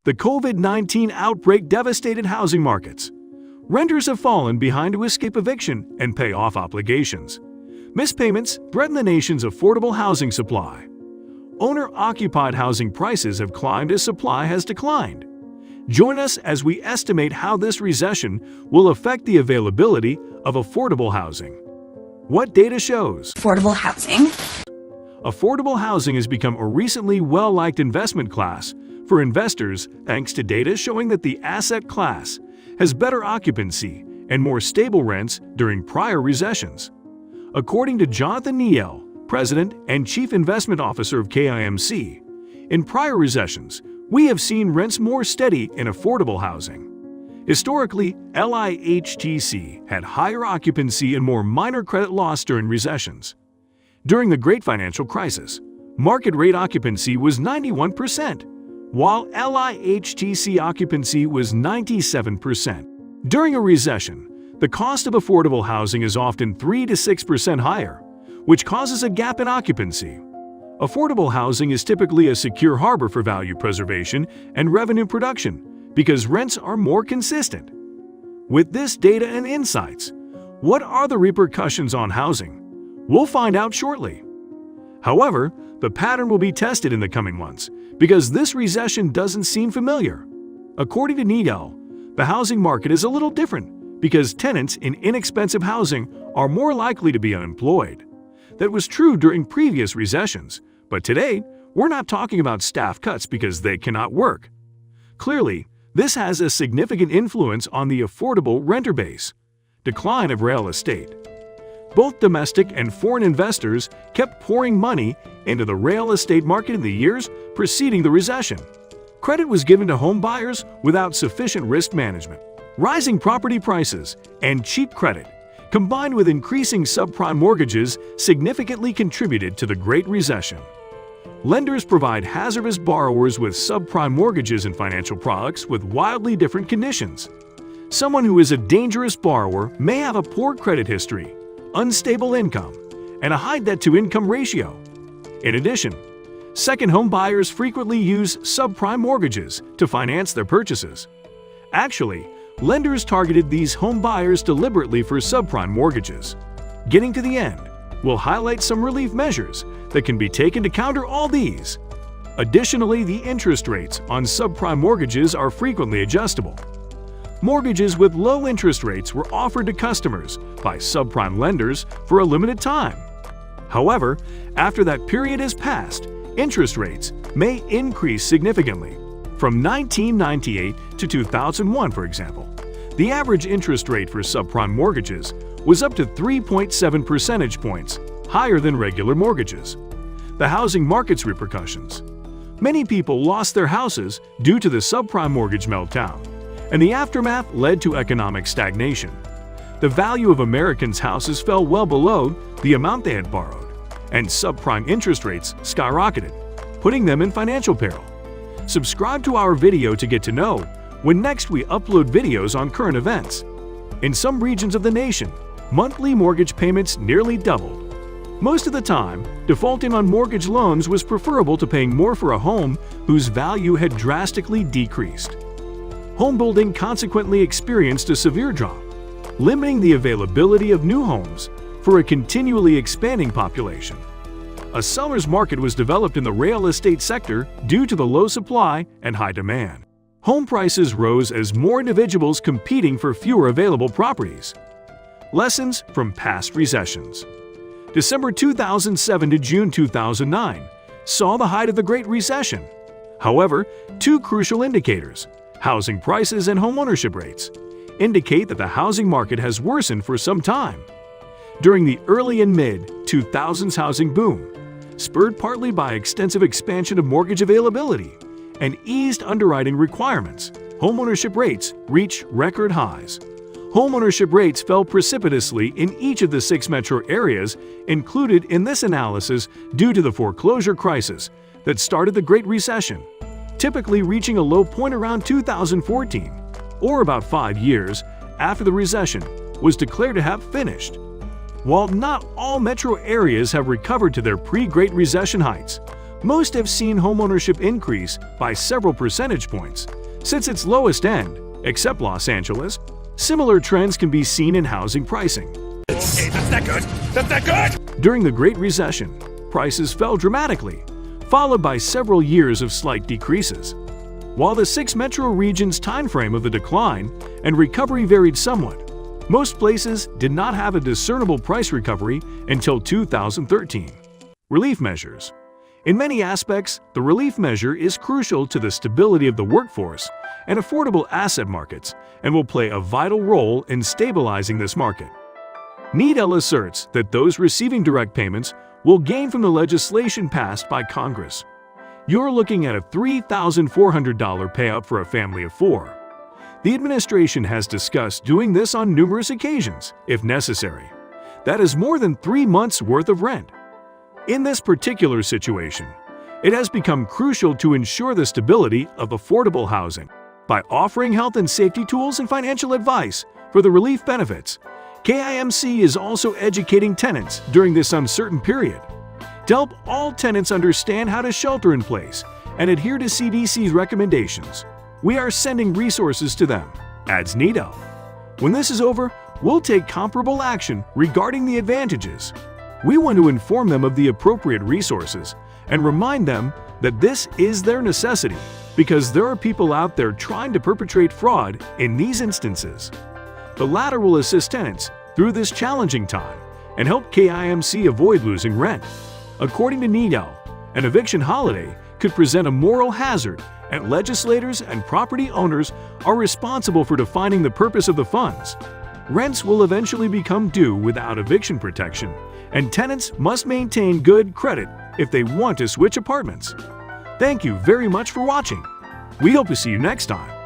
The COVID-19 outbreak devastated housing markets. Renters have fallen behind to escape eviction and pay off obligations. Missed payments threaten the nation's affordable housing supply. Owner-occupied housing prices have climbed as supply has declined. Join us as we estimate how this recession will affect the availability of affordable housing. What data shows? Affordable housing. Affordable housing has become a recently well-liked investment class for investors thanks to data showing that the asset class has better occupancy and more stable rents during prior recessions. According to Jonathan Niel, President and Chief Investment Officer of KIMC, in prior recessions, we have seen rents more steady in affordable housing. Historically, LIHTC had higher occupancy and more minor credit loss during recessions. During the Great Financial Crisis, market rate occupancy was 91%, while LIHTC occupancy was 97%. During a recession, the cost of affordable housing is often 3 to 6% higher, which causes a gap in occupancy. Affordable housing is typically a secure harbor for value preservation and revenue production because rents are more consistent. With this data and insights, what are the repercussions on housing? We'll find out shortly. However, the pattern will be tested in the coming months because this recession doesn't seem familiar. According to Niel, the housing market is a little different because tenants in inexpensive housing are more likely to be unemployed. That was true during previous recessions, but today we're not talking about staff cuts because they cannot work. Clearly, this has a significant influence on the affordable renter base. Decline of real estate. Both domestic and foreign investors kept pouring money into the real estate market in the years preceding the recession. Credit was given to home buyers without sufficient risk management. Rising property prices and cheap credit, combined with increasing subprime mortgages, significantly contributed to the Great Recession. Lenders provide hazardous borrowers with subprime mortgages and financial products with wildly different conditions. Someone who is a dangerous borrower may have a poor credit history, unstable income, and a high debt-to-income ratio. In addition, second home buyers frequently use subprime mortgages to finance their purchases. Actually, lenders targeted these home buyers deliberately for subprime mortgages. Getting to the end, we'll highlight some relief measures that can be taken to counter all these. Additionally, the interest rates on subprime mortgages are frequently adjustable. Mortgages with low interest rates were offered to customers by subprime lenders for a limited time. However, after that period has passed, interest rates may increase significantly. From 1998 to 2001, for example, the average interest rate for subprime mortgages was up to 3.7 percentage points higher than regular mortgages. The housing market's repercussions. Many people lost their houses due to the subprime mortgage meltdown, and the aftermath led to economic stagnation. The value of Americans' houses fell well below the amount they had borrowed, and subprime interest rates skyrocketed, putting them in financial peril. Subscribe to our video to get to know when next we upload videos on current events. In some regions of the nation, monthly mortgage payments nearly doubled. Most of the time, defaulting on mortgage loans was preferable to paying more for a home whose value had drastically decreased. Home building consequently experienced a severe drop, limiting the availability of new homes for a continually expanding population. A seller's market was developed in the real estate sector due to the low supply and high demand. Home prices rose as more individuals competing for fewer available properties. Lessons from past recessions. December 2007 to June 2009 saw the height of the Great Recession. However, two crucial indicators, housing prices and homeownership rates, indicate that the housing market has worsened for some time. During the early and mid-2000s housing boom, spurred partly by extensive expansion of mortgage availability and eased underwriting requirements, homeownership rates reached record highs. Homeownership rates fell precipitously in each of the 6 metro areas included in this analysis due to the foreclosure crisis that started the Great Recession, typically reaching a low point around 2014, or about 5 years after the recession was declared to have finished. While not all metro areas have recovered to their pre-Great Recession heights, Most have seen homeownership increase by several percentage points since its lowest end, except Los Angeles. Similar trends can be seen in housing pricing. Okay, that's not good. That's not good! During the Great Recession, prices fell dramatically, followed by several years of slight decreases. While the 6 metro regions' timeframe of the decline and recovery varied somewhat, most places did not have a discernible price recovery until 2013. Relief measures. In many aspects, the relief measure is crucial to the stability of the workforce and affordable asset markets and will play a vital role in stabilizing this market. Needell asserts that those receiving direct payments will gain from the legislation passed by Congress. You're looking at a $3,400 payout for a family of 4. The administration has discussed doing this on numerous occasions, if necessary. That is more than 3 months' worth of rent. In this particular situation, it has become crucial to ensure the stability of affordable housing. By offering health and safety tools and financial advice for the relief benefits, KIMC is also educating tenants during this uncertain period. To help all tenants understand how to shelter in place and adhere to CDC's recommendations, we are sending resources to them, adds Needell. When this is over, we'll take comparable action regarding the advantages. We want to inform them of the appropriate resources and remind them that this is their necessity because there are people out there trying to perpetrate fraud in these instances. The latter will assist tenants through this challenging time and help KIMC avoid losing rent. According to Needell, an eviction holiday could present a moral hazard, and legislators and property owners are responsible for defining the purpose of the funds. Rents will eventually become due without eviction protection, and tenants must maintain good credit if they want to switch apartments. Thank you very much for watching. We hope to see you next time.